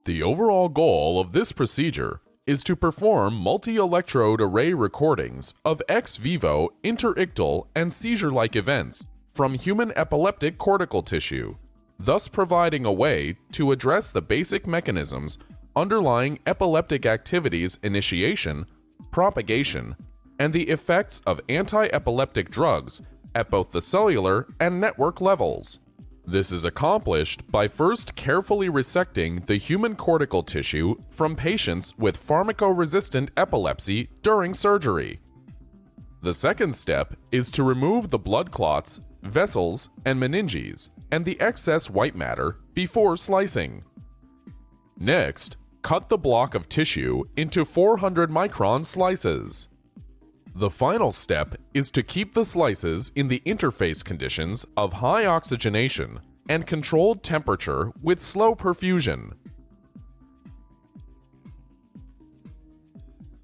The overall goal of this procedure is to perform multi-electrode array recordings of ex vivo interictal and seizure-like events from human epileptic cortical tissue, thus providing a way to address the basic mechanisms underlying epileptic activity's initiation, propagation, and the effects of anti-epileptic drugs at both the cellular and network levels. This is accomplished by first carefully resecting the human cortical tissue from patients with pharmacoresistant epilepsy during surgery. The second step is to remove the blood clots, vessels, and meninges, and the excess white matter before slicing. Next, cut the block of tissue into 400-micron slices. The final step is to keep the slices in the interface conditions of high oxygenation and controlled temperature with slow perfusion.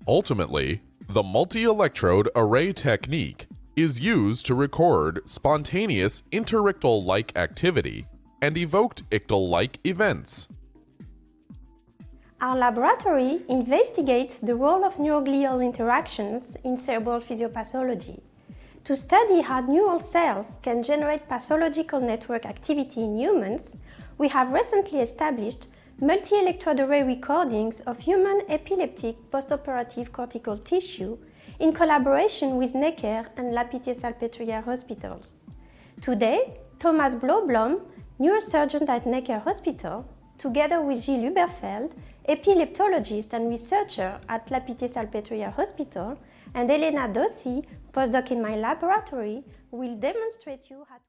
Ultimately, the multi-electrode array technique is used to record spontaneous interictal-like activity and evoked ictal-like events. Our laboratory investigates the role of neuroglial interactions in cerebral physiopathology to study how neural cells can generate pathological network activity in humans. We have recently established multi-electrode array recordings of human epileptic postoperative cortical tissue in collaboration with Necker and La Pitié-Salpêtrière hospitals. Today, Thomas Blauwblomme, neurosurgeon at Necker Hospital, together with Gilles Huberfeld, epileptologist and researcher at La Pitié-Salpêtrière Hospital, and Elena Dossi, postdoc in my laboratory, will demonstrate you how to